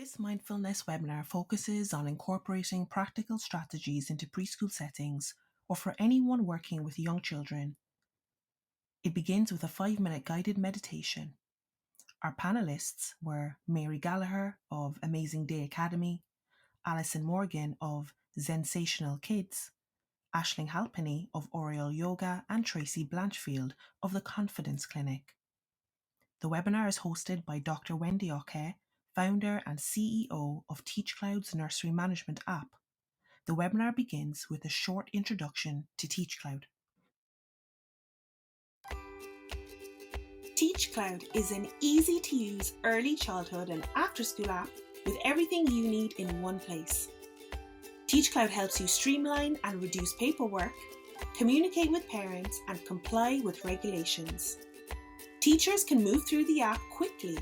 This mindfulness webinar focuses on incorporating practical strategies into preschool settings or for anyone working with young children. It begins with a 5-minute guided meditation. Our panelists were Mary Gallagher of Amazing Day Academy, Allison Morgan of Zensational Kids, Aisling Halpenny of Oriel Yoga, and Tracey Blanchfield of the Confidence Clinic. The webinar is hosted by Dr. Wendy Oke, founder and CEO of TeachCloud's nursery management app. The webinar begins with a short introduction to TeachCloud. TeachCloud is an easy-to-use early childhood and after-school app with everything you need in one place. TeachCloud helps you streamline and reduce paperwork, communicate with parents, and comply with regulations. Teachers can move through the app quickly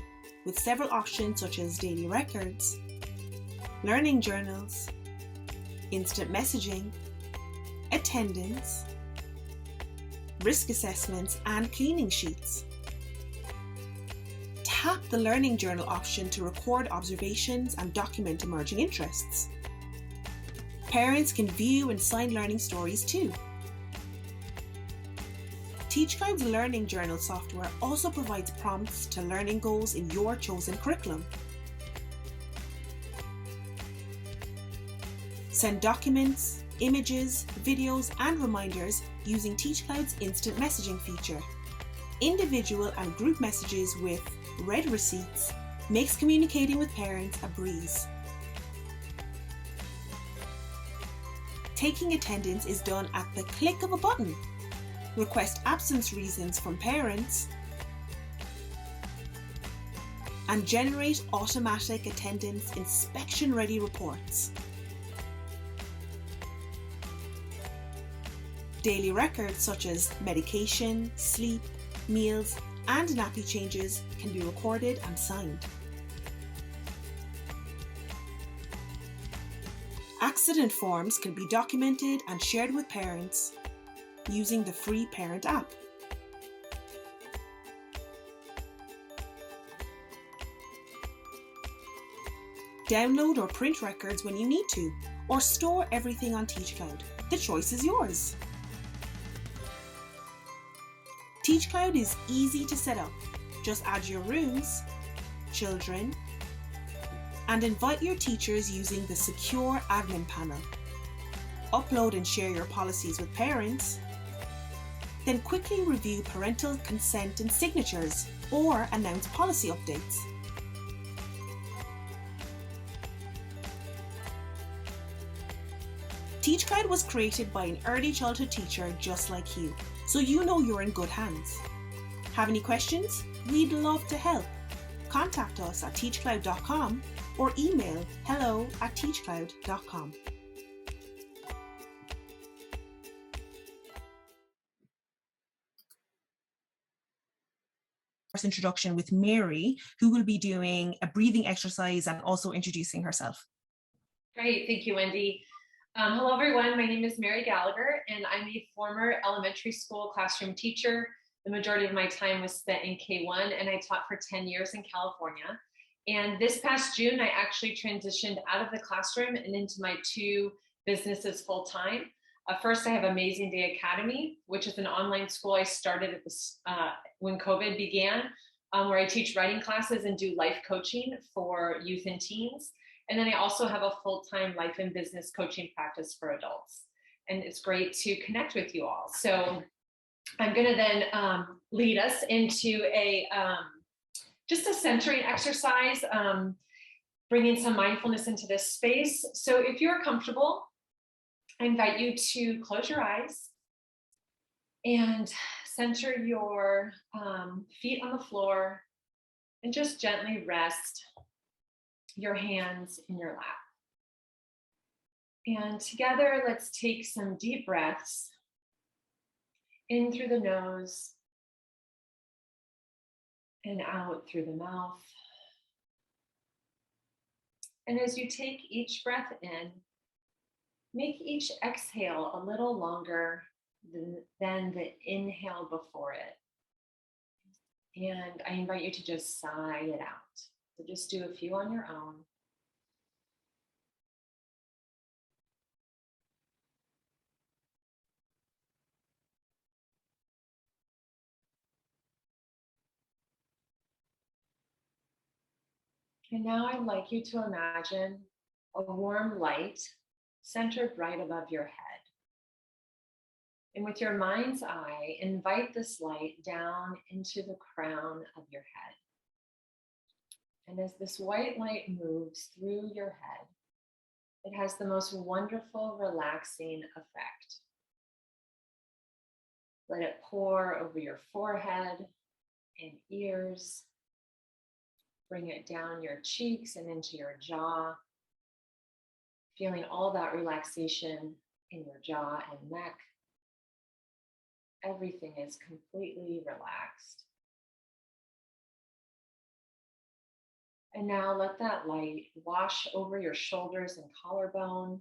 with several options such as daily records, learning journals, instant messaging, attendance, risk assessments, and cleaning sheets. Tap the learning journal option to record observations and document emerging interests. Parents can view and sign learning stories too. TeachCloud's learning journal software also provides prompts to learning goals in your chosen curriculum. Send documents, images, videos, and reminders using TeachCloud's instant messaging feature. Individual and group messages with read receipts makes communicating with parents a breeze. Taking attendance is done at the click of a button. Request absence reasons from parents, and generate automatic attendance inspection-ready reports. Daily records such as medication, sleep, meals, and nappy changes can be recorded and signed. Accident forms can be documented and shared with parents using the free parent app. Download or print records when you need to, or store everything on TeachCloud. The choice is yours. TeachCloud is easy to set up. Just add your rooms, children, and invite your teachers using the secure admin panel. Upload and share your policies with parents. Then quickly review parental consent and signatures, or announce policy updates. TeachCloud was created by an early childhood teacher just like you, so you know you're in good hands. Have any questions? We'd love to help. Contact us at teachcloud.com or email hello@teachcloud.com. First introduction with Mary, who will be doing a breathing exercise and also introducing herself. Great, thank you, Wendy. Hello, everyone. My name is Mary Gallagher, and I'm a former elementary school classroom teacher. The majority of my time was spent in K-1, and I taught for 10 years in California. And this past June, I actually transitioned out of the classroom and into my 2 businesses full-time. First, I have Amazing Day Academy, which is an online school I started at this, when COVID began, where I teach writing classes and do life coaching for youth and teens. And then I also have a full-time life and business coaching practice for adults. And it's great to connect with you all. So I'm gonna then lead us into just a centering exercise, bringing some mindfulness into this space. So if you're comfortable, I invite you to close your eyes and center your feet on the floor and just gently rest your hands in your lap. And together, let's take some deep breaths in through the nose and out through the mouth. And as you take each breath in, make each exhale a little longer than the inhale before it. And I invite you to just sigh it out. So just do a few on your own. And now I'd like you to imagine a warm light centered right above your head. And with your mind's eye, invite this light down into the crown of your head. And as this white light moves through your head, it has the most wonderful, relaxing effect. Let it pour over your forehead and ears. Bring it down your cheeks and into your jaw. Feeling all that relaxation in your jaw and neck. Everything is completely relaxed. And now let that light wash over your shoulders and collarbone,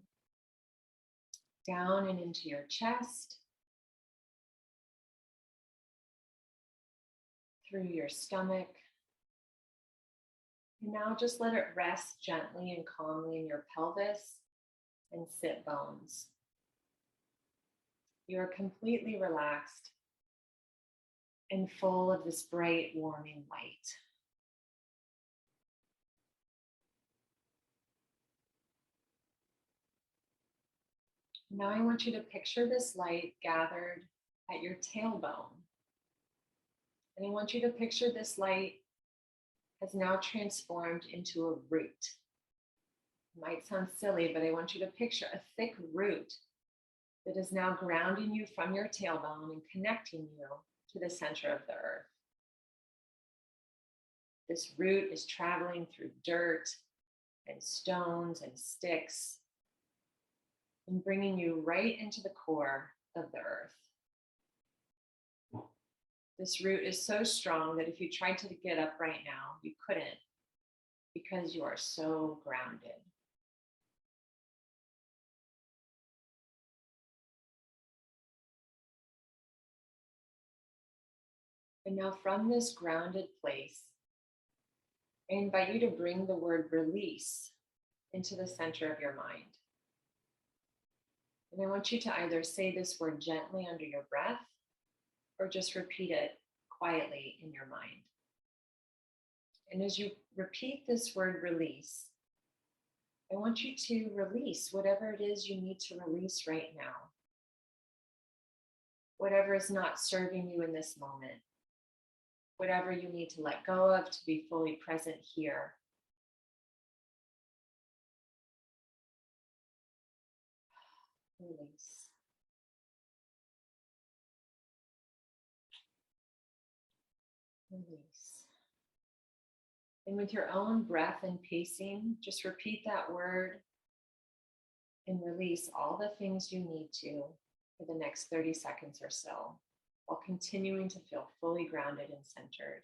down and into your chest, through your stomach. And now just let it rest gently and calmly in your pelvis and sit bones. You are completely relaxed and full of this bright, warming light. Now I want you to picture this light gathered at your tailbone. And I want you to picture this light has now transformed into a root. It might sound silly, but I want you to picture a thick root that is now grounding you from your tailbone and connecting you to the center of the earth. This root is traveling through dirt and stones and sticks and bringing you right into the core of the earth. This root is so strong that if you tried to get up right now, you couldn't, because you are so grounded. And now from this grounded place, I invite you to bring the word release into the center of your mind. And I want you to either say this word gently under your breath or just repeat it quietly in your mind. And as you repeat this word release, I want you to release whatever it is you need to release right now. Whatever is not serving you in this moment. Whatever you need to let go of to be fully present here. Release. Release. And with your own breath and pacing, just repeat that word and release all the things you need to for the next 30 seconds or so, while continuing to feel fully grounded and centered.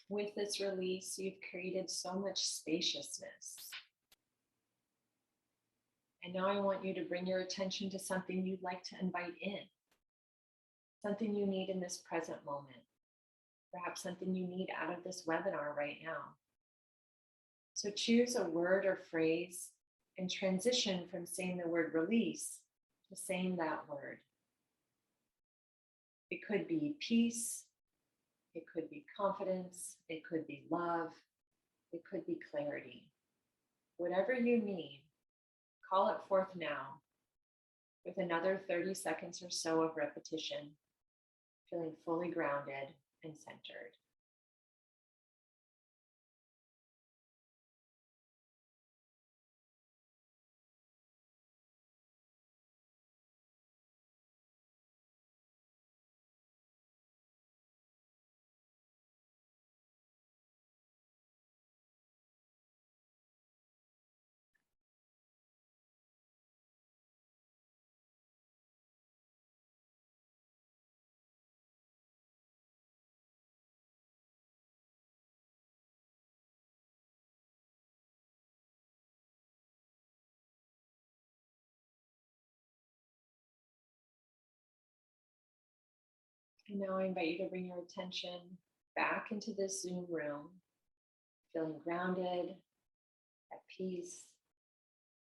With this release, you've created so much spaciousness. And now I want you to bring your attention to something you'd like to invite in, something you need in this present moment, perhaps something you need out of this webinar right now. So choose a word or phrase and transition from saying the word release to saying that word. It could be peace, it could be confidence, it could be love, it could be clarity. Whatever you need, call it forth now with another 30 seconds or so of repetition, feeling fully grounded and centered. And now I invite you to bring your attention back into this Zoom room, feeling grounded, at peace,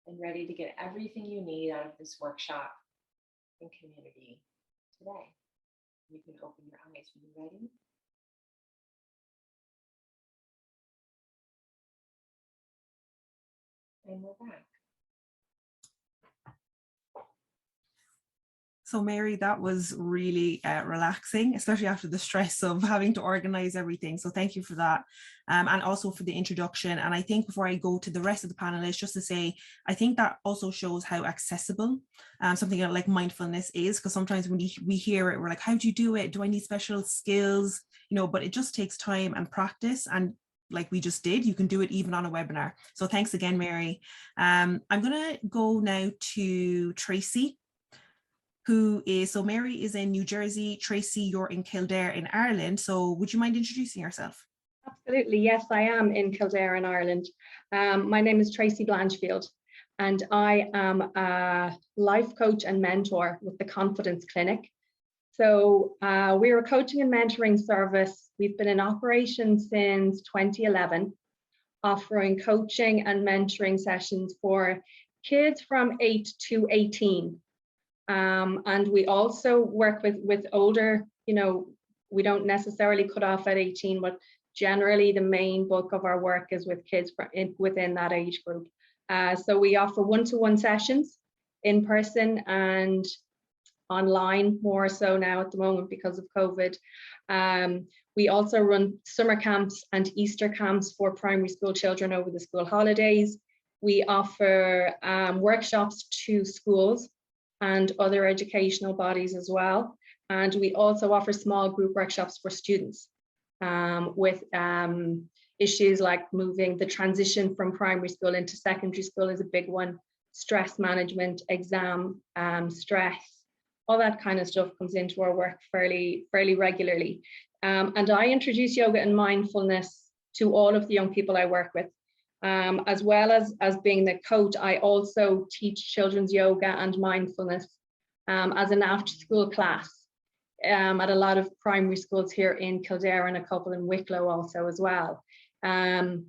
and ready to get everything you need out of this workshop and community today. You can open your eyes when you're ready. And we're back. So Mary, that was really relaxing, especially after the stress of having to organize everything. So thank you for that. And also for the introduction. And I think before I go to the rest of the panelists, just to say, I think that also shows how accessible something like mindfulness is, because sometimes when we hear it, we're like, how do you do it? Do I need special skills? You know, but it just takes time and practice. And like we just did, you can do it even on a webinar. So thanks again, Mary. I'm going to go now to Tracey. So Mary is in New Jersey, Tracey, you're in Kildare in Ireland. So would you mind introducing yourself? Absolutely, yes, I am in Kildare in Ireland. My name is Tracey Blanchfield, and I am a life coach and mentor with the Confidence Clinic. So we're a coaching and mentoring service. We've been in operation since 2011, offering coaching and mentoring sessions for kids from 8 to 18. And we also work with older, you know, we don't necessarily cut off at 18, but generally the main bulk of our work is with kids within that age group. So we offer one-to-one sessions in person and online, more so now at the moment because of COVID. We also run summer camps and Easter camps for primary school children over the school holidays. We offer workshops to schools and other educational bodies as well. And we also offer small group workshops for students with issues like moving the transition from primary school into secondary school is a big one. Stress management, exam stress, all that kind of stuff comes into our work fairly regularly. And I introduce yoga and mindfulness to all of the young people I work with. As well as being the coach, I also teach children's yoga and mindfulness as an after-school class at a lot of primary schools here in Kildare and a couple in Wicklow also as well. And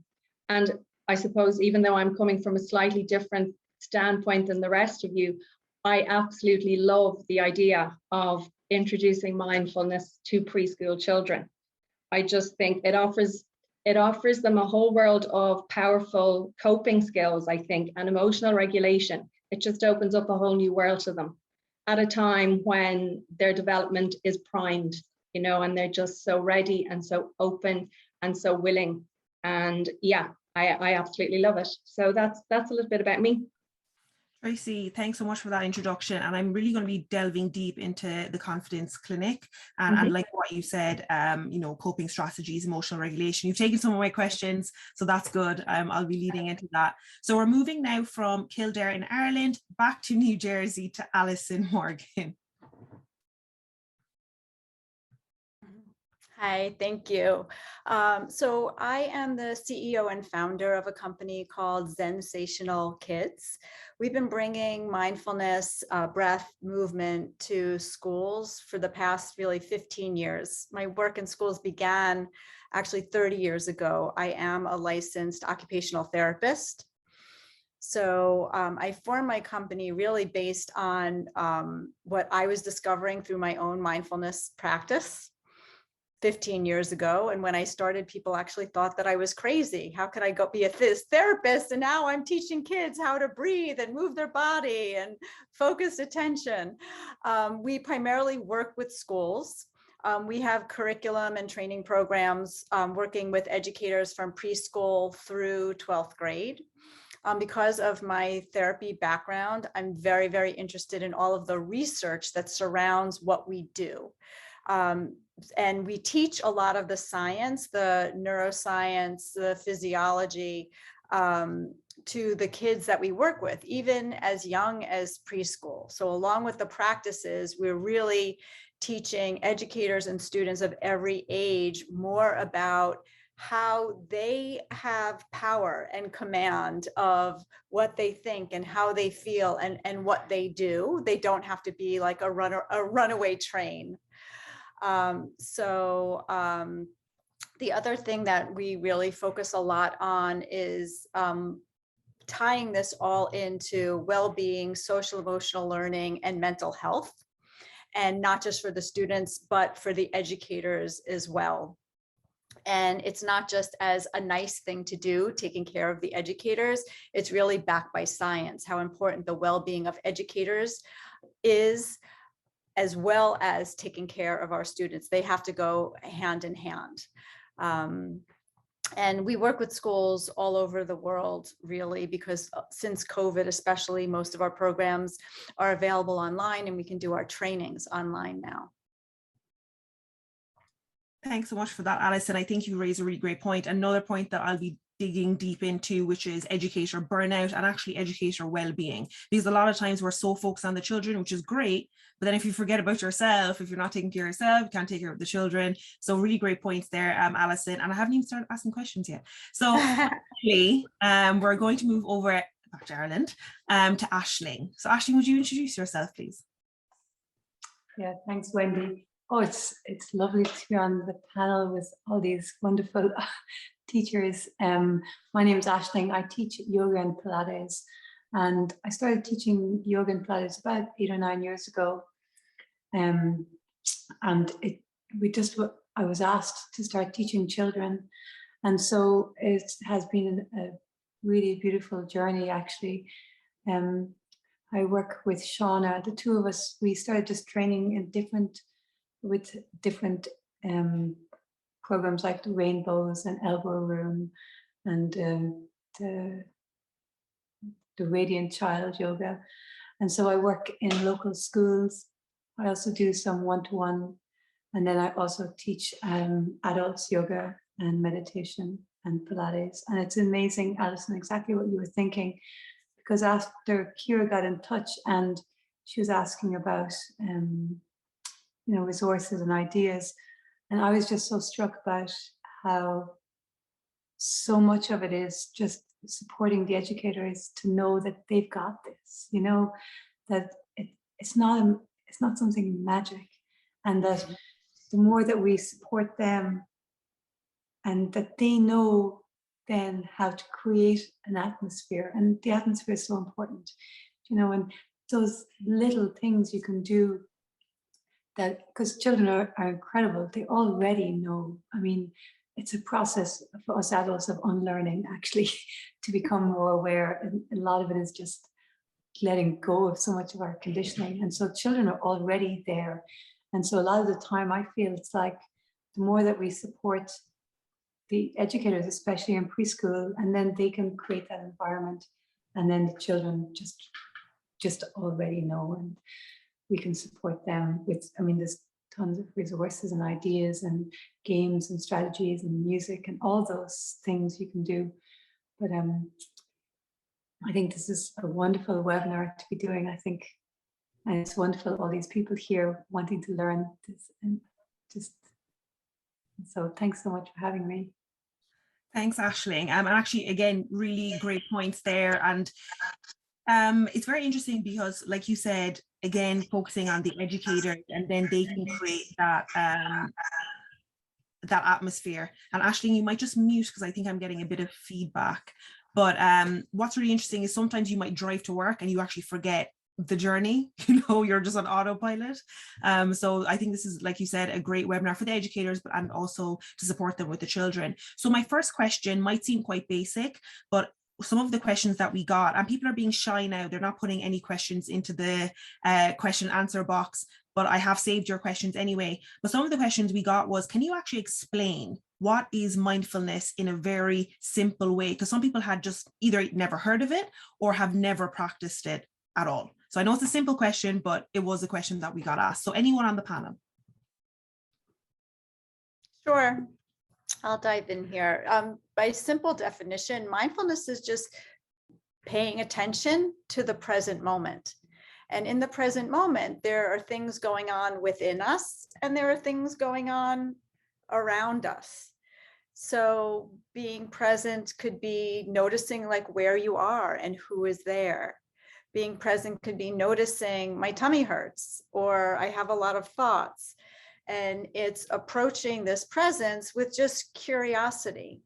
I suppose even though I'm coming from a slightly different standpoint than the rest of you, I absolutely love the idea of introducing mindfulness to preschool children. I just think it offers them a whole world of powerful coping skills, I think, and emotional regulation. It just opens up a whole new world to them at a time when their development is primed, you know, and they're just so ready and so open and so willing. And yeah, I absolutely love it. So that's a little bit about me. Tracey, thanks so much for that introduction. And I'm really going to be delving deep into the Confidence Clinic and like what you said, you know, coping strategies, emotional regulation. You've taken some of my questions, so that's good. I'll be leading into that. So we're moving now from Kildare in Ireland back to New Jersey to Allison Morgan. Hi, thank you. So I am the CEO and founder of a company called Zensational Kids. We've been bringing mindfulness, breath, movement to schools for the past really 15 years. My work in schools began actually 30 years ago. I am a licensed occupational therapist. So I formed my company really based on what I was discovering through my own mindfulness practice 15 years ago. And when I started, people actually thought that I was crazy. How could I go be a therapist? And now I'm teaching kids how to breathe and move their body and focus attention. We primarily work with schools. We have curriculum and training programs working with educators from preschool through 12th grade. Because of my therapy background, I'm very, very interested in all of the research that surrounds what we do. And we teach a lot of the science, the neuroscience, the physiology to the kids that we work with, even as young as preschool. So along with the practices, we're really teaching educators and students of every age more about how they have power and command of what they think and how they feel and what they do. They don't have to be like a runaway train. The other thing that we really focus a lot on is tying this all into well-being, social emotional learning, and mental health, and not just for the students, but for the educators as well. And it's not just as a nice thing to do, taking care of the educators, it's really backed by science, how important the well-being of educators is, as well as taking care of our students. They have to go hand in hand. And we work with schools all over the world, really, because since COVID, especially, most of our programs are available online, and we can do our trainings online now. Thanks so much for that, Allison. I think you raised a really great point. Another point that I'll be digging deep into, which is educator burnout and actually educator well-being, because a lot of times we're so focused on the children, which is great, but then if you forget about yourself, if you're not taking care of yourself, you can't take care of the children. So really great points there, Allison. And I haven't even started asking questions yet. So actually, we're going to move over back to Ireland to Aisling. So Aisling, would you introduce yourself, please? Yeah, thanks, Wendy. Oh, it's lovely to be on the panel with all these wonderful teachers. My name is Aisling. I teach yoga and Pilates, and I started teaching yoga and Pilates about 8 or 9 years ago. And I was asked to start teaching children, and so it has been a really beautiful journey, actually. I work with Shauna. The two of us, we started just training with different programs like the Rainbows and Elbow Room and the Radiant Child Yoga. And so I work in local schools. I also do some one-to-one, and then I also teach adults yoga and meditation and Pilates. And it's amazing, Allison, exactly what you were thinking, because after Kira got in touch and she was asking about resources and ideas, and I was just so struck about how so much of it is just supporting the educators to know that they've got this, that it's not something magic, and that the more that we support them and that they know then how to create an atmosphere, and the atmosphere is so important, and those little things you can do, that because children are incredible, they already know. I mean, it's a process for us adults of unlearning, actually, to become more aware, and a lot of it is just letting go of so much of our conditioning. And so children are already there, and so a lot of the time I feel it's like the more that we support the educators, especially in preschool, and then they can create that environment, and then the children just already know, and we can support them with, there's tons of resources and ideas and games and strategies and music and all those things you can do. But I think this is a wonderful webinar to be doing, I think. And it's wonderful, all these people here wanting to learn this, and so thanks so much for having me. Thanks, Aisling. And actually, again, really great points there. And it's very interesting because, like you said, again, focusing on the educators, and then they can create that that atmosphere. And Aisling, you might just mute because I think I'm getting a bit of feedback. But what's really interesting is sometimes you might drive to work and you actually forget the journey, you're just on autopilot. So I think this is, like you said, a great webinar for the educators, but and also to support them with the children. So my first question might seem quite basic, but some of the questions that we got, and people are being shy now, they're not putting any questions into the question answer box, but I have saved your questions anyway. But some of the questions we got was, can you actually explain what is mindfulness in a very simple way? Because some people had just either never heard of it or have never practiced it at all. So I know it's a simple question, but it was a question that we got asked. So anyone on the panel? Sure, I'll dive in here. By simple definition, mindfulness is just paying attention to the present moment. And in the present moment, there are things going on within us, and there are things going on around us. So being present could be noticing like where you are and who is there. Being present could be noticing my tummy hurts, or I have a lot of thoughts. And it's approaching this presence with just curiosity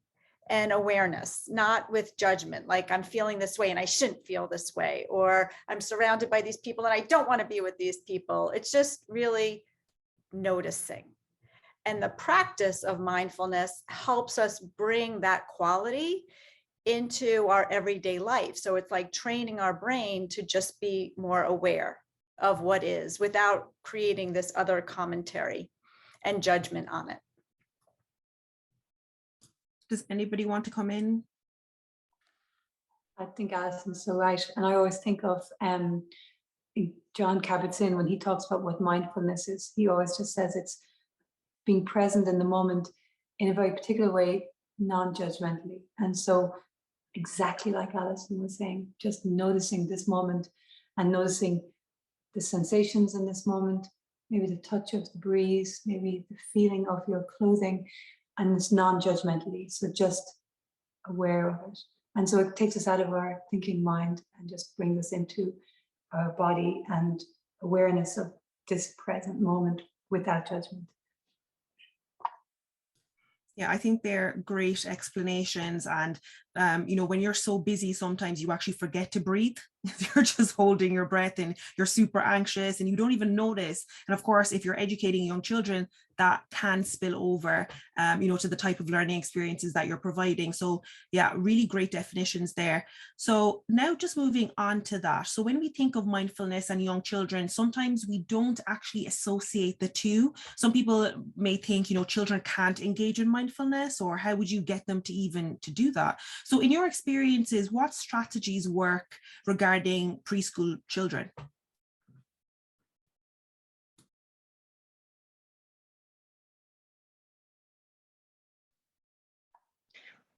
and awareness, not with judgment, like I'm feeling this way and I shouldn't feel this way, or I'm surrounded by these people and I don't want to be with these people. It's just really noticing. And the practice of mindfulness helps us bring that quality into our everyday life. So it's like training our brain to just be more aware of what is without creating this other commentary and judgment on it. Does anybody want to come in? I think Allison's so right. And I always think of John Kabat-Zinn, when he talks about what mindfulness is, he always just says it's being present in the moment in a very particular way, non-judgmentally. And so exactly like Allison was saying, just noticing this moment and noticing the sensations in this moment, maybe the touch of the breeze, maybe the feeling of your clothing, and it's non-judgmentally. So just aware of it. And so it takes us out of our thinking mind and just brings us into our body and awareness of this present moment without judgment. Yeah, I think they're great explanations. And, when you're so busy, sometimes you actually forget to breathe. You're just holding your breath and you're super anxious and you don't even notice. And of course, if you're educating young children, that can spill over, to the type of learning experiences that you're providing. So yeah, really great definitions there. So now just moving on to that. So when we think of mindfulness and young children, sometimes we don't actually associate the two. Some people may think, children can't engage in mindfulness, or how would you get them to do that? So in your experiences, what strategies work regarding preschool children?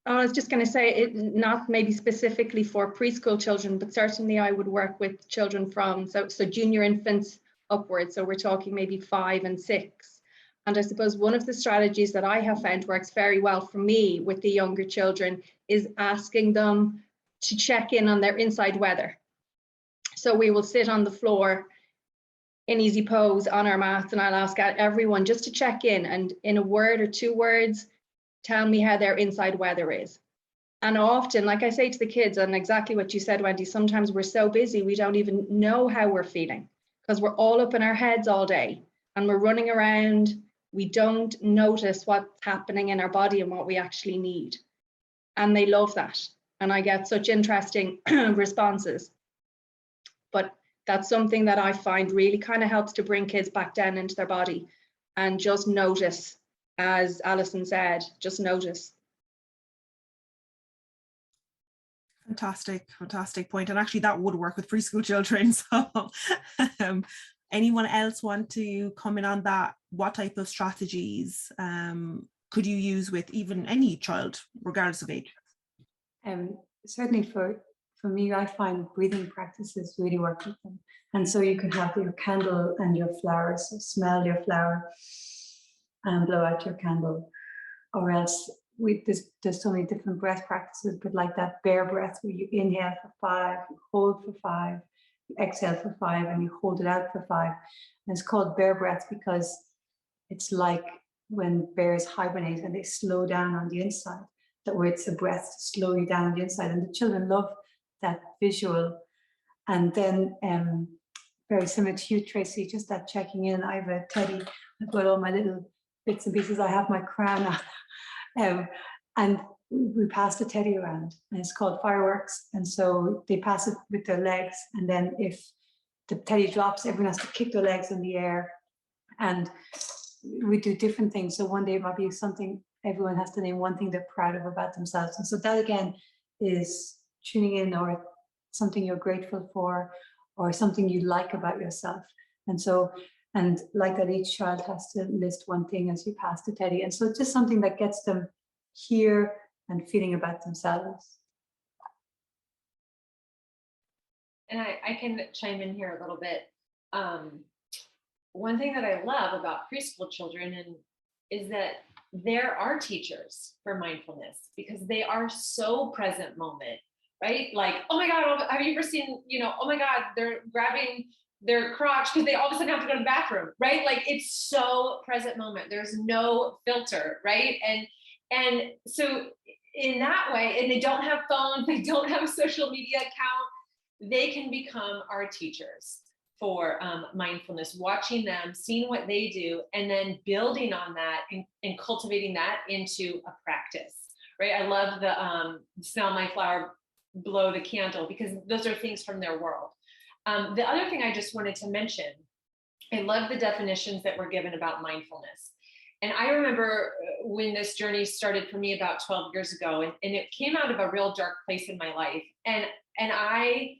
I was just going to say, it not maybe specifically for preschool children, but certainly I would work with children from so junior infants upwards. So we're talking maybe 5 and 6. And I suppose one of the strategies that I have found works very well for me with the younger children is asking them to check in on their inside weather. So we will sit on the floor in easy pose on our mats, and I'll ask everyone just to check in, and in a word or 2 words, tell me how their inside weather is. And often, like I say to the kids, and exactly what you said, Wendy, sometimes we're so busy we don't even know how we're feeling because we're all up in our heads all day and we're running around. We don't notice what's happening in our body and what we actually need. And they love that. And I get such interesting responses. But that's something that I find really kind of helps to bring kids back down into their body and just notice. As Allison said, just notice. Fantastic point. And actually that would work with preschool children. So anyone else want to comment on that? What type of strategies could you use with even any child, regardless of age? Certainly for me, I find breathing practices really work with them. And so you can have your candle and your flowers, so smell your flower and blow out your candle, or else there's so many different breath practices, but like that bear breath where you inhale for 5, you hold for 5, you exhale for 5, and you hold it out for 5. And it's called bear breath because it's like when bears hibernate and they slow down on the inside, that where it's a breath to slow you down on the inside. And the children love that visual. And then very similar to you, Tracey, just that checking in. I have a teddy, I've got all my little bits and pieces. I have my crown on. And we pass the teddy around, and it's called fireworks. And so they pass it with their legs. And then if the teddy drops, everyone has to kick their legs in the air. And we do different things. So one day it might be something, everyone has to name one thing they're proud of about themselves. And so that again is tuning in, or something you're grateful for, or something you like about yourself. And so, and like that, each child has to list one thing as you pass the teddy. And so it's just something that gets them here and feeling about themselves. And I can chime in here a little bit. One thing that I love about preschool children is that there are teachers for mindfulness, because they are so present moment, right? Like, oh my God, have you ever seen, oh my God, they're grabbing their crotch because they all of a sudden have to go to the bathroom, right? Like it's so present moment. There's no filter, right? And so in that way, and they don't have phones, they don't have a social media account, they can become our teachers for mindfulness, watching them, seeing what they do, and then building on that and cultivating that into a practice, right? I love the smell my flower, blow the candle, because those are things from their world. The other thing I just wanted to mention, I love the definitions that were given about mindfulness. And I remember when this journey started for me about 12 years ago, and it came out of a real dark place in my life. And I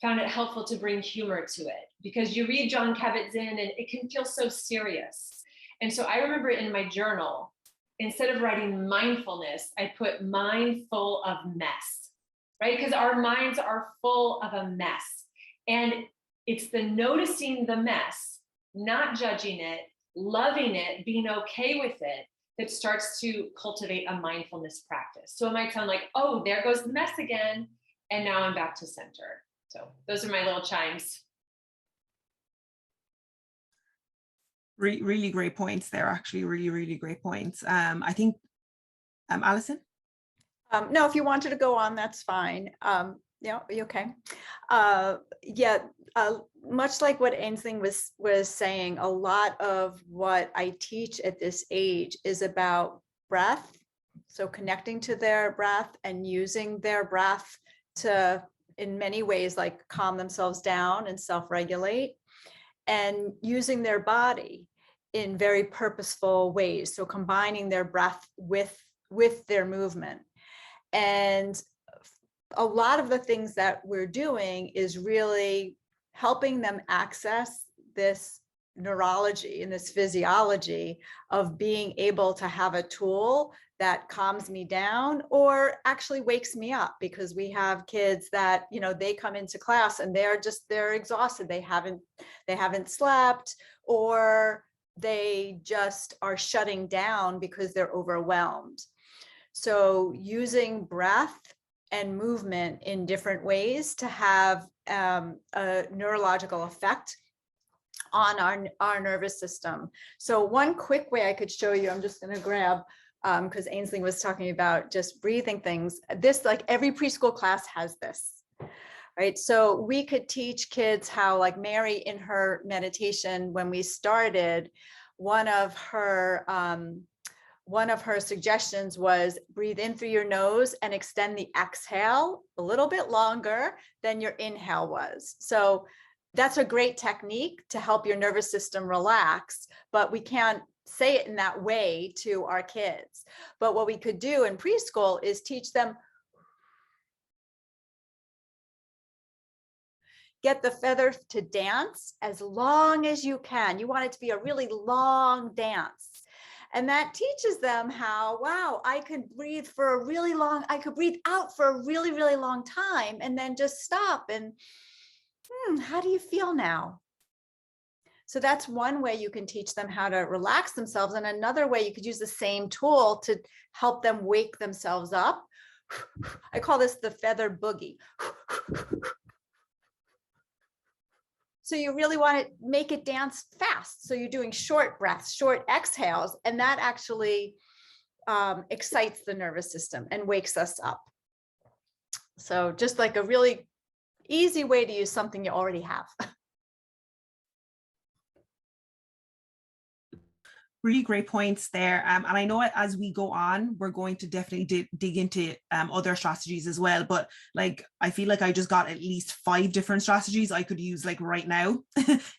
found it helpful to bring humor to it, because you read Jon Kabat-Zinn and it can feel so serious. And so I remember in my journal, instead of writing mindfulness, I put mind full of mess, right? Because our minds are full of a mess. And it's the noticing the mess, not judging it, loving it, being okay with it, that starts to cultivate a mindfulness practice. So it might sound like, oh, there goes the mess again, and now I'm back to center. So those are my little chimes. Really great points there, actually, really great points. I think, Allison? No, if you wanted to go on, that's fine. Yeah, you okay? Much like what Ainsley was saying, a lot of what I teach at this age is about breath. So connecting to their breath and using their breath to, in many ways, like calm themselves down and self-regulate, and using their body in very purposeful ways. So combining their breath with their movement. And a lot of the things that we're doing is really helping them access this neurology and this physiology of being able to have a tool that calms me down or actually wakes me up, because we have kids that, you know, they come into class and they're exhausted. They haven't slept, or they just are shutting down because they're overwhelmed. So using breath and movement in different ways to have a neurological effect on our nervous system. So one quick way I could show you, I'm just going to grab, because Ainsley was talking about just breathing things. This, like every preschool class has this, right? So we could teach kids how, like Mary in her meditation when we started, one of her suggestions was breathe in through your nose and extend the exhale a little bit longer than your inhale was. So that's a great technique to help your nervous system relax, but we can't say it in that way to our kids. But what we could do in preschool is teach them, get the feather to dance as long as you can. You want it to be a really long dance. And that teaches them how, wow, I could breathe for a really long, I could breathe out for a really, really long time and then just stop and, how do you feel now? So that's one way you can teach them how to relax themselves. And another way you could use the same tool to help them wake themselves up. I call this the feather boogie. So you really want to make it dance fast. So you're doing short breaths, short exhales, and that actually excites the nervous system and wakes us up. So just like a really easy way to use something you already have. Really great points there. And I know as we go on, we're going to definitely dig into other strategies as well. But like, I feel like I just got at least 5 different strategies I could use like right now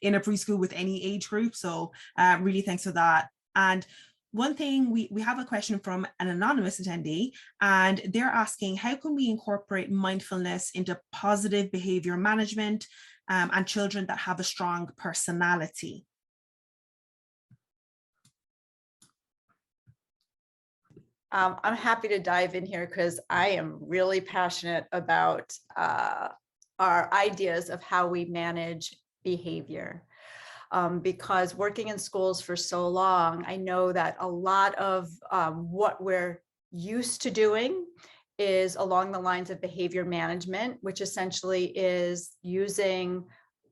in a preschool with any age group. So really thanks for that. And one thing, we have a question from an anonymous attendee, and they're asking, how can we incorporate mindfulness into positive behavior management and children that have a strong personality? I'm happy to dive in here because I am really passionate about our ideas of how we manage behavior. Because working in schools for so long, I know that a lot of what we're used to doing is along the lines of behavior management, which essentially is using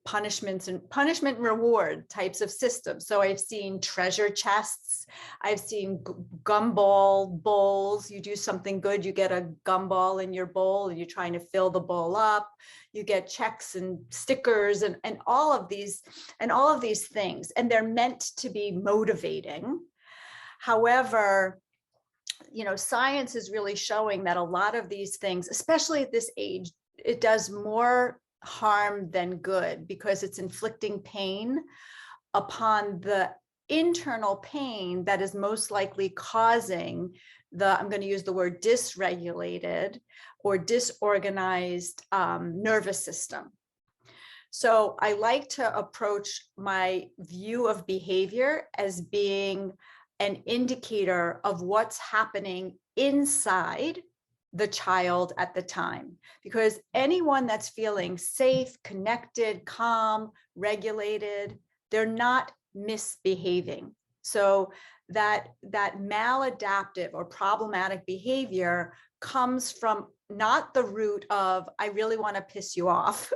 punishment and reward types of systems. So I've seen treasure chests. I've seen gumball bowls. You do something good, you get a gumball in your bowl and you're trying to fill the bowl up. You get checks and stickers and all of these things. And they're meant to be motivating. However, science is really showing that a lot of these things, especially at this age, it does more harm than good because it's inflicting pain upon the internal pain that is most likely causing I'm going to use the word dysregulated or disorganized nervous system. So I like to approach my view of behavior as being an indicator of what's happening inside the child at the time, because anyone that's feeling safe, connected, calm, regulated, they're not misbehaving. So that maladaptive or problematic behavior comes from not the root of, I really want to piss you off.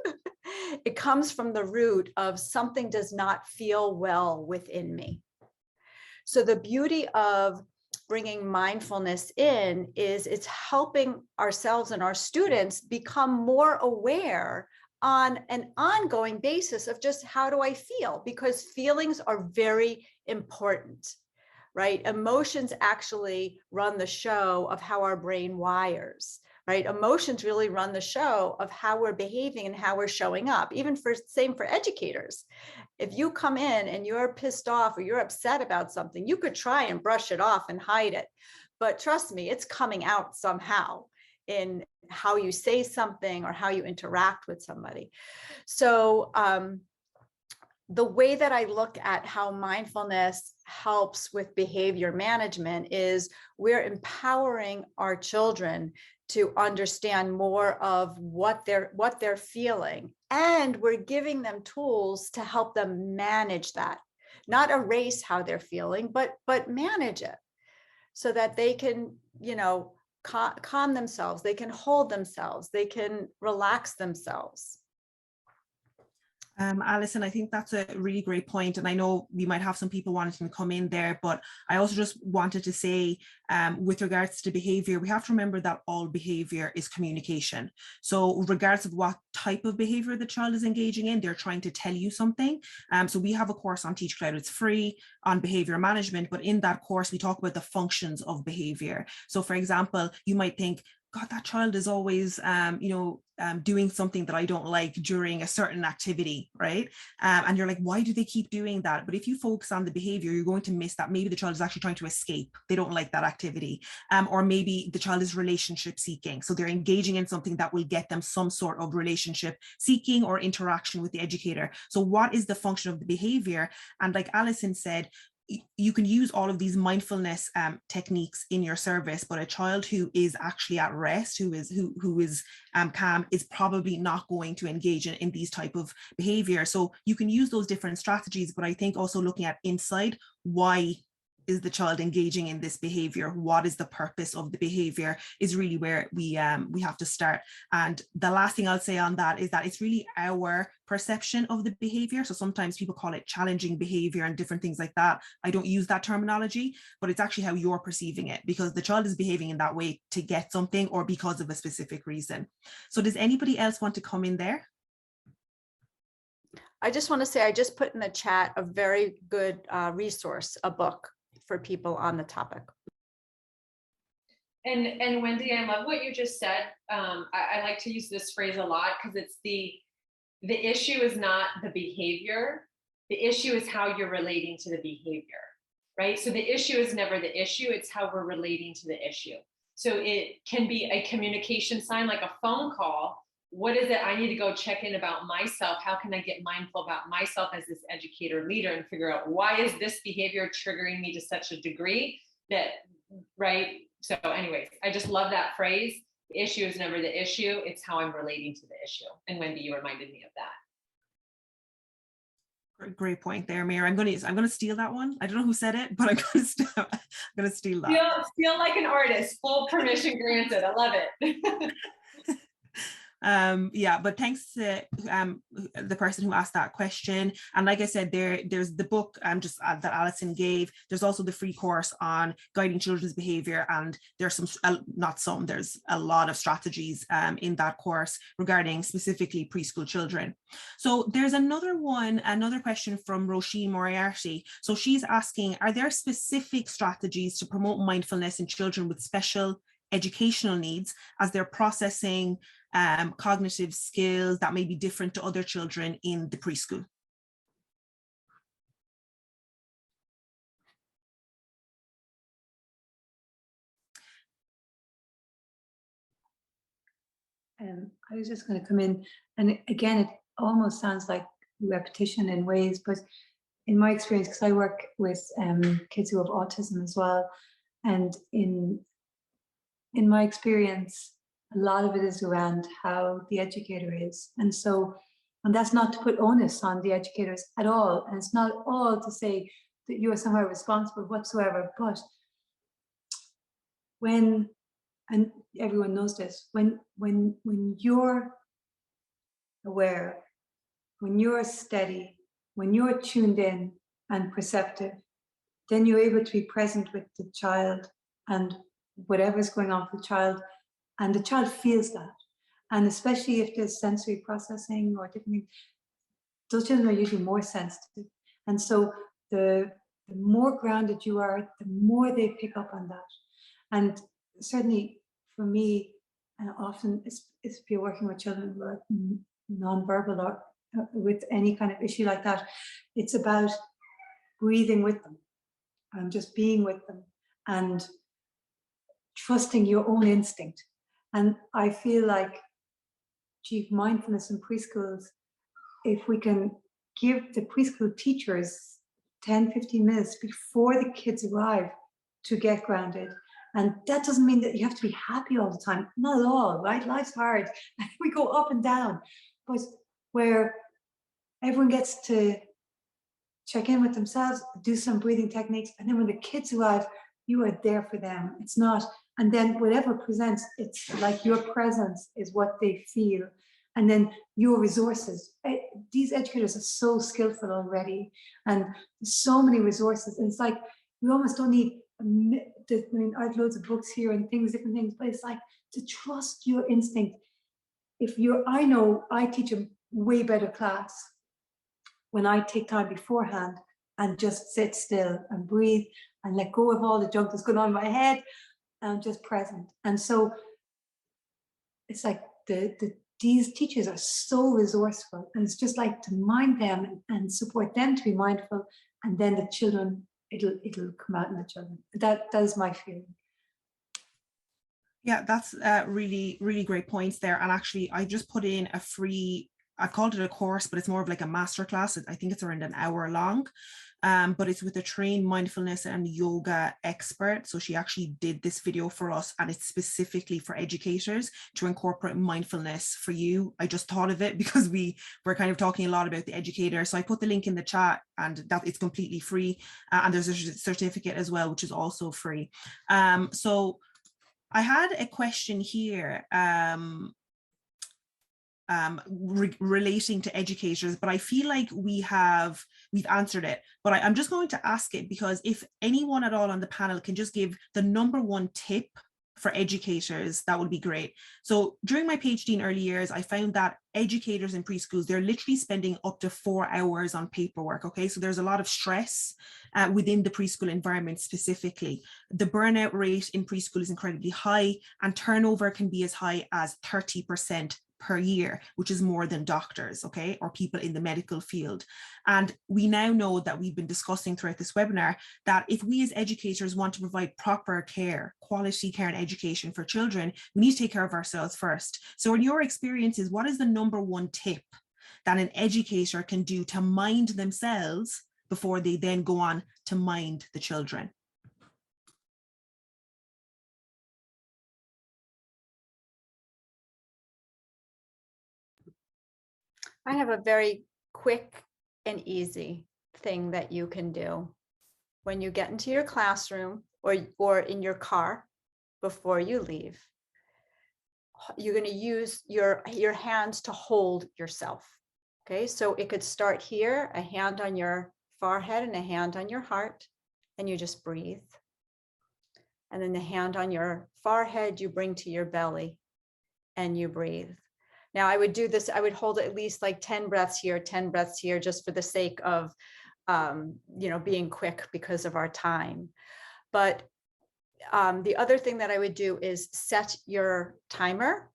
It comes from the root of something does not feel well within me. So the beauty of bringing mindfulness in is it's helping ourselves and our students become more aware on an ongoing basis of just how do I feel, because feelings are very important, right? Emotions actually run the show of how our brain wires, right? Emotions really run the show of how we're behaving and how we're showing up, even same for educators. If you come in and you're pissed off or you're upset about something, you could try and brush it off and hide it. But trust me, it's coming out somehow in how you say something or how you interact with somebody. So the way that I look at how mindfulness helps with behavior management is we're empowering our children to understand more of what they're feeling. And we're giving them tools to help them manage that, not erase how they're feeling, but manage it so that they can, calm themselves, they can hold themselves, they can relax themselves. Allison, I think that's a really great point. And I know we might have some people wanting to come in there, but I also just wanted to say with regards to behavior, we have to remember that all behavior is communication. So regardless of what type of behavior the child is engaging in, they're trying to tell you something. So we have a course on Teach Cloud, it's free, on behavior management, but in that course, we talk about the functions of behavior. So for example, you might think, God, that child is always, doing something that I don't like during a certain activity, right? And you're like, why do they keep doing that? But if you focus on the behavior, you're going to miss that maybe the child is actually trying to escape. They don't like that activity. Or maybe the child is relationship seeking. So they're engaging in something that will get them some sort of relationship seeking or interaction with the educator. So what is the function of the behavior? And like Allison said, you can use all of these mindfulness techniques in your service, but a child who is actually at rest, who is calm, is probably not going to engage in these type of behavior. So you can use those different strategies, but I think also looking at inside, why is the child engaging in this behavior? What is the purpose of the behavior is really where we have to start. And the last thing I'll say on that is that it's really our perception of the behavior. So sometimes people call it challenging behavior and different things like that. I don't use that terminology, but it's actually how you're perceiving it, because the child is behaving in that way to get something or because of a specific reason. So does anybody else want to come in there? I just want to say, I just put in the chat a very good resource, a book for people on the topic. And Wendy, I love what you just said. I like to use this phrase a lot because it's the issue is not the behavior. The issue is how you're relating to the behavior, right? So the issue is never the issue. It's how we're relating to the issue. So it can be a communication sign, like a phone call. What is it I need to go check in about myself? How can I get mindful about myself as this educator leader and figure out why is this behavior triggering me to such a degree that, right? So anyways, I just love that phrase. The issue is never the issue. It's how I'm relating to the issue. And Wendy, you reminded me of that. Great point there, Mayor. I'm going to steal that one. I don't know who said it, but I'm going to steal that. Feel like an artist. Full permission granted. I love it. Yeah, but thanks to the person who asked that question. And like I said, there's the book just that Allison gave. There's also the free course on guiding children's behavior, and there's there's a lot of strategies in that course regarding specifically preschool children. So there's another question from Roisin Moriarty. So she's asking, are there specific strategies to promote mindfulness in children with special educational needs as they're processing cognitive skills that may be different to other children in the preschool? I was just going to come in, and again, it almost sounds like repetition in ways, but in my experience, because I work with kids who have autism as well, and in my experience, a lot of it is around how the educator is. And so, and that's not to put onus on the educators at all. And it's not all to say that you are somehow responsible whatsoever, but when, and everyone knows this, when you're aware, when you're steady, when you're tuned in and perceptive, then you're able to be present with the child and whatever's going on for the child, and the child feels that. And especially if there's sensory processing or different things, those children are usually more sensitive. And so the more grounded you are, the more they pick up on that. And certainly for me, and often if you're working with children who are nonverbal or with any kind of issue like that, it's about breathing with them and just being with them and trusting your own instinct. And I feel like chief mindfulness in preschools, if we can give the preschool teachers 10-15 minutes before the kids arrive to get grounded. And that doesn't mean that you have to be happy all the time, not at all, right? Life's hard, we go up and down, but where everyone gets to check in with themselves, do some breathing techniques, and then when the kids arrive, you are there for them. It's not, and then whatever presents, it's like your presence is what they feel. And then your resources. These educators are so skillful already, and so many resources. And it's like, we almost don't need, I mean, I have loads of books here and things, different things, but it's like to trust your instinct. I know I teach a way better class when I take time beforehand and just sit still and breathe and let go of all the junk that's going on in my head and I'm just present. And so it's like these teachers are so resourceful, and it's just like to mind them and support them to be mindful, and then the children, it'll come out in the children. That is my feeling. Yeah, that's really, really great points there. And actually, I just put in a free, I've called it a course, but it's more of like a masterclass. I think it's around an hour long, but it's with a trained mindfulness and yoga expert. So she actually did this video for us, and it's specifically for educators to incorporate mindfulness for you. I just thought of it because we were kind of talking a lot about the educator. So I put the link in the chat, and that it's completely free. And there's a certificate as well, which is also free. So I had a question here relating to educators, but I feel like we've answered it, but I'm just going to ask it because if anyone at all on the panel can just give the #1 tip for educators, that would be great. So during my PhD in early years, I found that educators in preschools, they're literally spending up to 4 hours on paperwork. Okay, so there's a lot of stress within the preschool environment specifically. The burnout rate in preschool is incredibly high, and turnover can be as high as 30% per year, which is more than doctors, okay, or people in the medical field. And we now know that we've been discussing throughout this webinar that if we as educators want to provide proper care, quality care and education for children, we need to take care of ourselves first. So in your experiences, what is the #1 tip that an educator can do to mind themselves before they then go on to mind the children? I have a very quick and easy thing that you can do when you get into your classroom or in your car before you leave. you're going to use your hands to hold yourself. Okay, so it could start here, a hand on your forehead and a hand on your heart, and you just breathe. And then the hand on your forehead, you bring to your belly and you breathe. Now I would do this, I would hold at least like 10 breaths here, 10 breaths here, just for the sake of, being quick because of our time. But the other thing that I would do is set your timer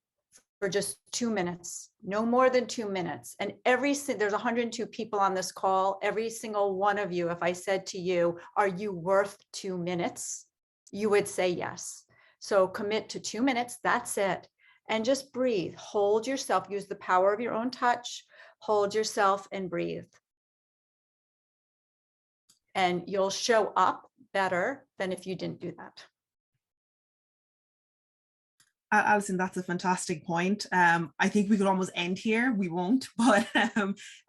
for just 2 minutes, no more than 2 minutes. And there's 102 people on this call, every single one of you, if I said to you, are you worth 2 minutes? You would say yes. So commit to 2 minutes, that's it. And just breathe, hold yourself, use the power of your own touch, hold yourself and breathe. And you'll show up better than if you didn't do that. Allison, that's a fantastic point. I think we could almost end here. We won't, but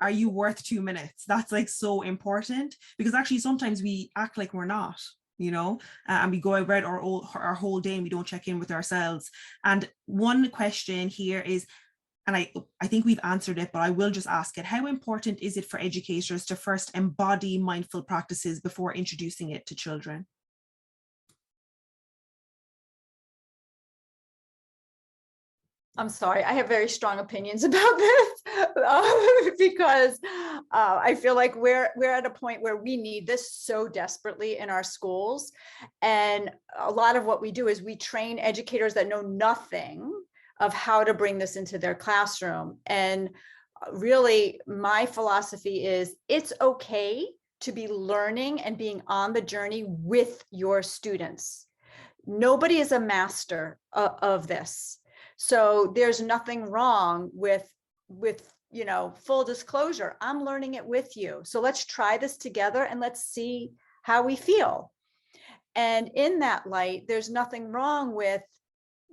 are you worth 2 minutes? That's like so important, because actually sometimes we act like we're not, and we go about our whole day and we don't check in with ourselves. And one question here is, and I think we've answered it, but I will just ask it. How important is it for educators to first embody mindful practices before introducing it to children? I'm sorry, I have very strong opinions about this because I feel like we're at a point where we need this so desperately in our schools. And a lot of what we do is we train educators that know nothing of how to bring this into their classroom. And really, my philosophy is it's okay to be learning and being on the journey with your students. Nobody is a master of this. So there's nothing wrong with full disclosure. I'm learning it with you. So let's try this together and let's see how we feel. And in that light, there's nothing wrong with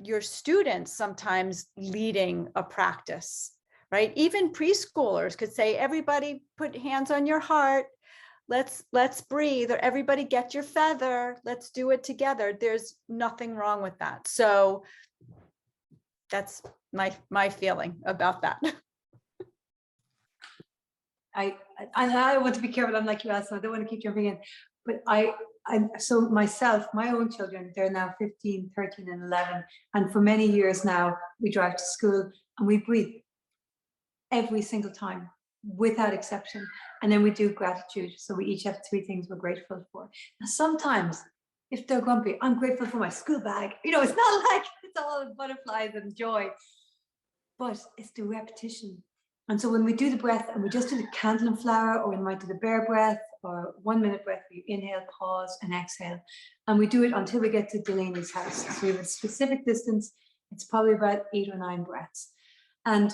your students sometimes leading a practice, right? Even preschoolers could say, everybody put hands on your heart. Let's breathe, or everybody get your feather. Let's do it together. There's nothing wrong with that. So that's my feeling about that. I want to be careful. I'm like you, Allison. I don't want to keep jumping in, but so myself, my own children, they're now 15, 13, and 11, and for many years now, we drive to school and we breathe every single time, without exception, and then we do gratitude. So we each have 3 things we're grateful for. Now, sometimes, if they're grumpy, I'm grateful for my school bag. It's not like it's all butterflies and joy, but it's the repetition. And so when we do the breath and we just do the candle and flower, or we might do the bear breath or 1 minute breath where you inhale, pause, and exhale. And we do it until we get to Delaney's house. So we have a specific distance. It's probably about 8 or 9 breaths. And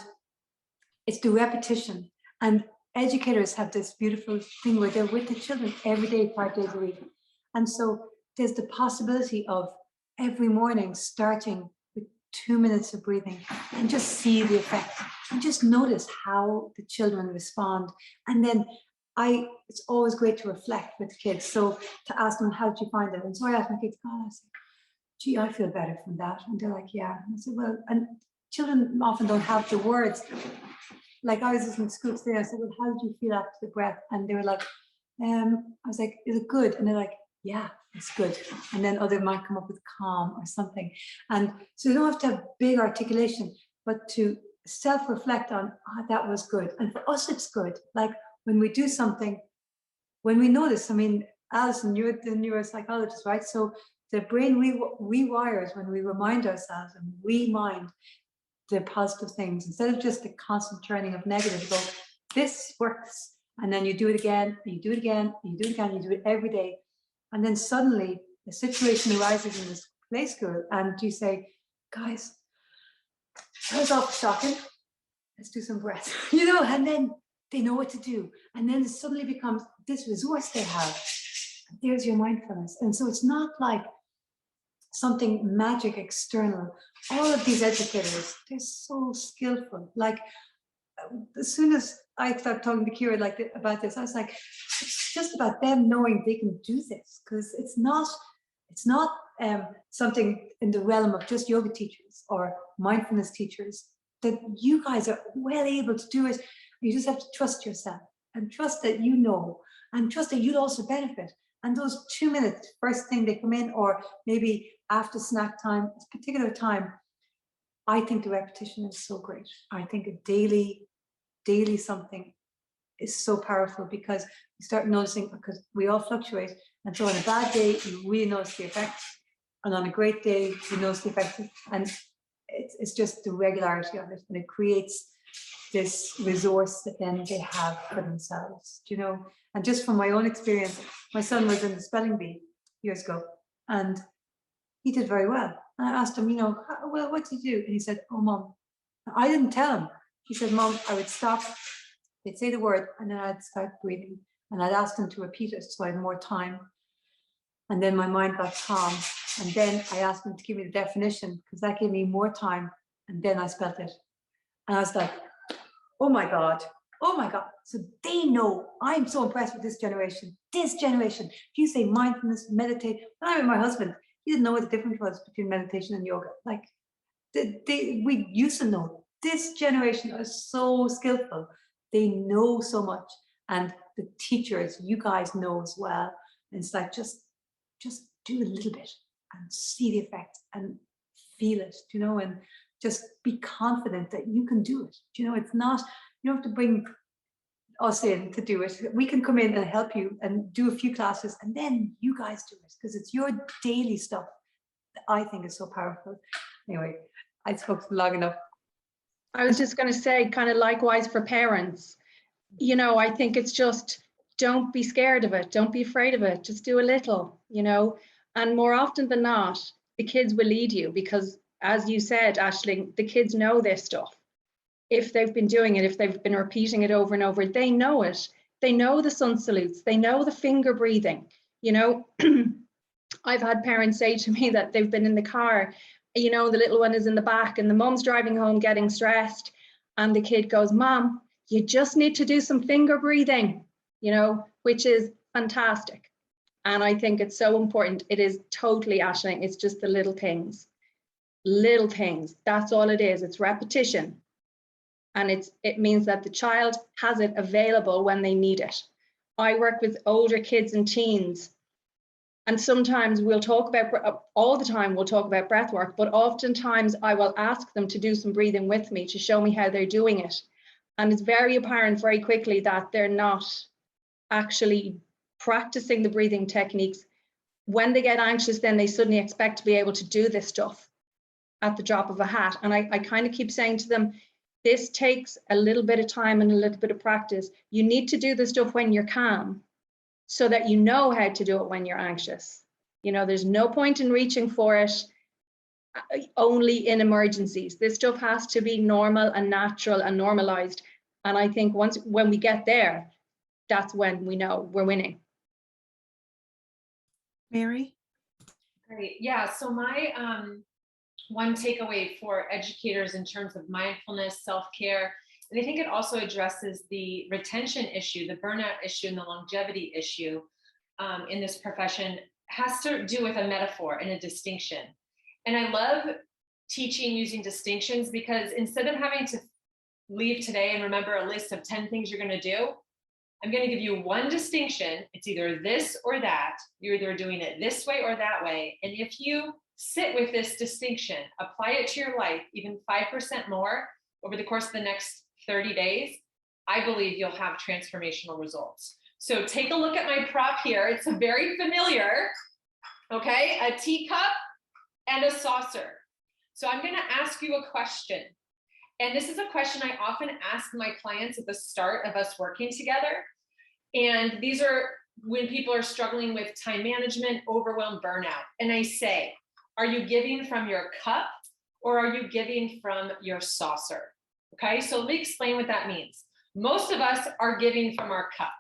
it's the repetition. And educators have this beautiful thing where they're with the children every day, 5 days a week. And so there's the possibility of every morning starting with 2 minutes of breathing and just see the effect and just notice how the children respond. And then it's always great to reflect with kids. So to ask them, how did you find it? And so I asked my kids, I said, gee, I feel better from that. And they're like, yeah. And I said, well, and children often don't have the words. Like I was listening to school today, I said, well, how did you feel after the breath? And they were like, I was like, is it good? And they're like, yeah, it's good. And then other might come up with calm or something. And so you don't have to have big articulation, but to self-reflect on, that was good. And for us, it's good. Like when we do something, when we notice, Allison, you're the neuropsychologist, right? So the brain rewires when we remind ourselves and we mind the positive things instead of just the constant turning of negative. You go, this works. And then you do it again, and you do it again, and you do it again, you do it every day. And then suddenly a situation arises in this play school and you say, guys, that was awful shocking. Let's do some breath, and then they know what to do. And then it suddenly becomes this resource they have. There's your mindfulness. And so it's not like something magic external. All of these educators, they're so skillful. Like as soon as I started talking to Kira about this, I was like, it's just about them knowing they can do this, because it's not something in the realm of just yoga teachers or mindfulness teachers, that you guys are well able to do it. You just have to trust yourself and trust that you know, and trust that you'll also benefit. And those 2 minutes, first thing they come in, or maybe after snack time, a particular time, I think the repetition is so great. I think a daily something is so powerful, because you start noticing, because we all fluctuate. And so on a bad day, you really notice the effects. And on a great day, you notice the effects. And it's just the regularity of it. And it creates this resource that then they have for themselves, you know. And just from my own experience, my son was in the spelling bee years ago, and he did very well. And I asked him, you know, well, what did you do? And he said, oh, Mom, I didn't tell him. He said, Mom, I would stop, they'd say the word, and then I'd start breathing. And I'd ask them to repeat it so I had more time. And then my mind got calm. And then I asked them to give me the definition, because that gave me more time. And then I spelt it. And I was like, oh my God. So they know. I'm so impressed with this generation. If you say mindfulness, meditate, when I met my husband, he didn't know what the difference was between meditation and yoga. Like, we used to know. This generation is so skillful. They know so much. And the teachers, you guys know as well. And it's like, just do a little bit and see the effect and feel it, you know, and just be confident that you can do it. You know, it's not, you don't have to bring us in to do it. We can come in and help you and do a few classes, and then you guys do it, because it's your daily stuff that I think is so powerful. Anyway, I spoke long enough. I was just going to say, kind of likewise for parents, you know, I think it's just, don't be scared of it. Don't be afraid of it. Just do a little, you know, and more often than not, the kids will lead you, because as you said, Aisling, the kids know this stuff. If they've been doing it, if they've been repeating it over and over, they know it. They know the sun salutes, they know the finger breathing, you know. I've had parents say to me that they've been in the car, you know, the little one is in the back and the mum's driving home getting stressed, and the kid goes, Mom, you just need to do some finger breathing, you know, which is fantastic. And I think it's so important. It is totally, Aisling, it's just the little things. That's all it is. It's repetition. And it means that the child has it available when they need it. I work with older kids and teens, and sometimes we'll talk about, all the time we'll talk about breath work, but oftentimes I will ask them to do some breathing with me to show me how they're doing it. And it's very apparent very quickly that they're not actually practicing the breathing techniques. When they get anxious, then they suddenly expect to be able to do this stuff at the drop of a hat. And I kind of keep saying to them, this takes a little bit of time and a little bit of practice. You need to do the stuff when you're calm, so that you know how to do it when you're anxious. You know, there's no point in reaching for it only in emergencies. This stuff has to be normal and natural and normalized. And I think when we get there, that's when we know we're winning. Mary? Great. Yeah. So my one takeaway for educators in terms of mindfulness, self-care, and I think it also addresses the retention issue, the burnout issue, and the longevity issue in this profession, has to do with a metaphor and a distinction. And I love teaching using distinctions, because instead of having to leave today and remember a list of 10 things you're going to do, I'm going to give you one distinction. It's either this or that. You're either doing it this way or that way. And if you sit with this distinction, apply it to your life, even 5% more over the course of the next 30 days, I believe you'll have transformational results. So take a look at my prop here. It's a very familiar, okay, a teacup and a saucer. So I'm going to ask you a question. And this is a question I often ask my clients at the start of us working together. And these are when people are struggling with time management, overwhelm, burnout. And I say, are you giving from your cup or are you giving from your saucer? Okay, so let me explain what that means. Most of us are giving from our cup.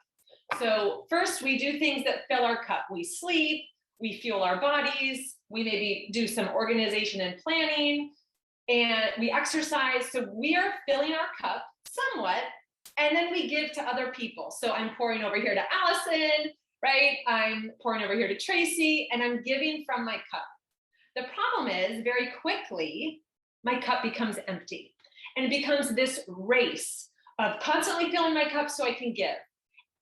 So first we do things that fill our cup. We sleep, we fuel our bodies, we maybe do some organization and planning, and we exercise. So we are filling our cup somewhat, and then we give to other people. So I'm pouring over here to Allison, right? I'm pouring over here to Tracey, and I'm giving from my cup. The problem is, very quickly, my cup becomes empty. And it becomes this race of constantly filling my cup so I can give.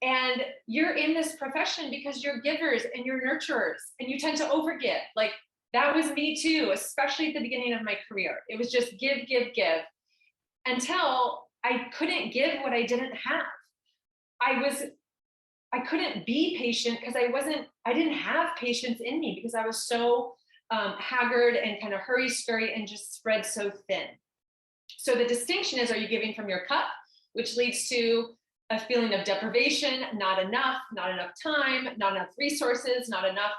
And you're in this profession because you're givers and you're nurturers, and you tend to overgive. Like, that was me too, especially at the beginning of my career. It was just give, give, give, until I couldn't give what I didn't have. I couldn't be patient because I didn't have patience in me, because I was so haggard and kind of hurry scurry and just spread so thin. So the distinction is, are you giving from your cup, which leads to a feeling of deprivation, not enough time, not enough resources, not enough.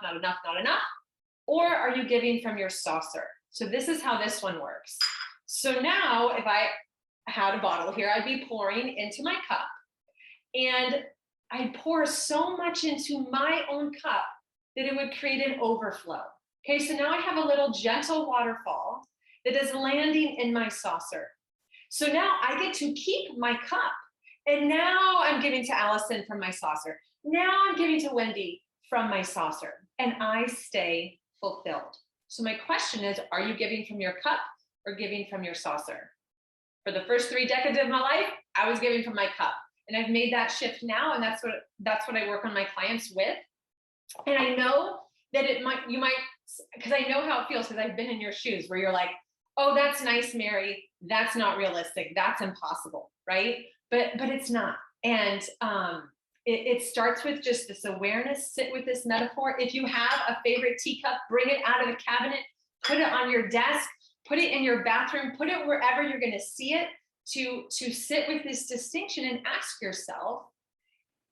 Or are you giving from your saucer? So this is how this one works. So now if I had a bottle here, I'd be pouring into my cup, and I'd pour so much into my own cup that it would create an overflow. Okay, so now I have a little gentle waterfall that is landing in my saucer. So now I get to keep my cup. And now I'm giving to Allison from my saucer. Now I'm giving to Wendy from my saucer. And I stay fulfilled. So my question is, are you giving from your cup or giving from your saucer? For the first 3 decades of my life, I was giving from my cup. And I've made that shift now. And that's what I work on my clients with. And I know that you might, because I know how it feels, because I've been in your shoes where you're like, oh, that's nice, Mary. That's not realistic. That's impossible, right? But it's not. And it starts with just this awareness. Sit with this metaphor. If you have a favorite teacup, bring it out of the cabinet, put it on your desk, put it in your bathroom, put it wherever you're going to see it, to sit with this distinction and ask yourself,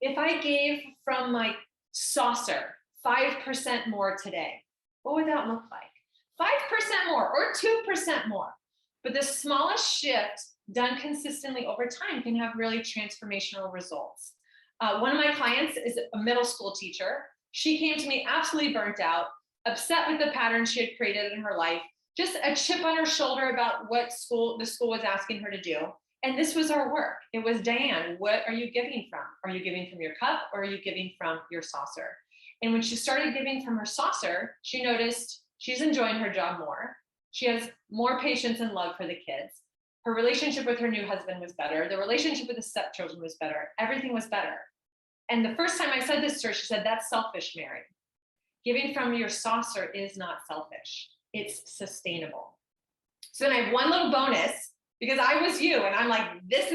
if I gave from my saucer 5% more today, what would that look like? 5% more or 2% more. But the smallest shift done consistently over time can have really transformational results. One of my clients is a middle school teacher. She came to me absolutely burnt out, upset with the pattern she had created in her life, just a chip on her shoulder about what the school was asking her to do. And this was our work. It was, Diane, what are you giving from? Are you giving from your cup, or are you giving from your saucer? And when she started giving from her saucer, she noticed she's enjoying her job more. She has more patience and love for the kids. Her relationship with her new husband was better. The relationship with the stepchildren was better. Everything was better. And the first time I said this to her, she said, that's selfish, Mary. Giving from your saucer is not selfish. It's sustainable. So then I have one little bonus, because I was you, and I'm like, this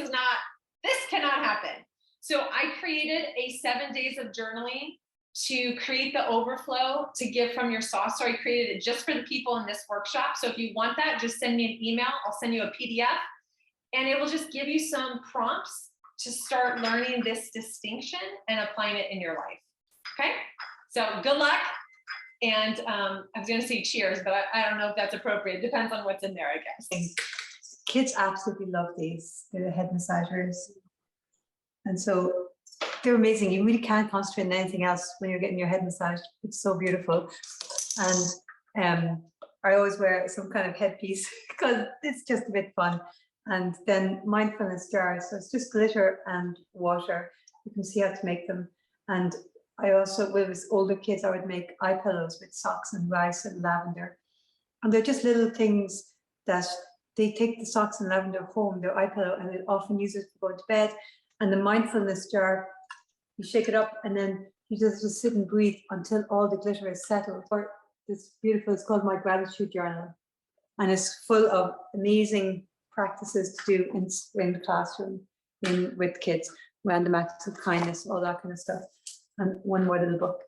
cannot happen. So I created a 7 days of journaling to create the overflow to give from your saucer. I created it just for the people in this workshop. So if you want that, just send me an email. I'll send you a PDF, and it will just give you some prompts to start learning this distinction and applying it in your life. Okay, so good luck. And I was going to say cheers, but I don't know if that's appropriate. It depends on what's in there, I guess. Kids absolutely love these. They're the head massagers. And so they're amazing. You really can't concentrate on anything else when you're getting your head massaged. It's so beautiful. And I always wear some kind of headpiece because it's just a bit fun. And then mindfulness jars. So it's just glitter and water. You can see how to make them. And I also, with older kids, I would make eye pillows with socks and rice and lavender. And they're just little things that they take the socks and lavender home, their eye pillow, and they often use it to go to bed. And the mindfulness jar, you shake it up and then you just sit and breathe until all the glitter is settled. Or this beautiful, it's called my gratitude journal. And it's full of amazing practices to do in the classroom with kids, random acts of kindness, all that kind of stuff. And one more little book,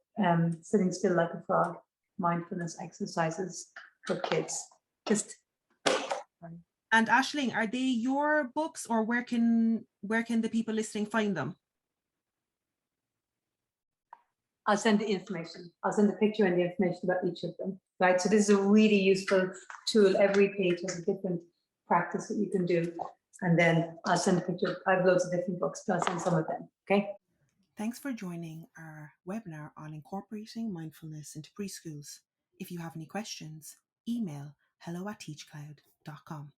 Sitting Still Like a Frog, mindfulness exercises for kids. And Aisling, are they your books, or where can the people listening find them? I'll send the information. I'll send the picture and the information about each of them. Right. So this is a really useful tool. Every page has a different practice that you can do. And then I'll send a picture. I have loads of different books, but I'll send some of them. Okay. Thanks for joining our webinar on incorporating mindfulness into preschools. If you have any questions, email hello@teachcloud.com.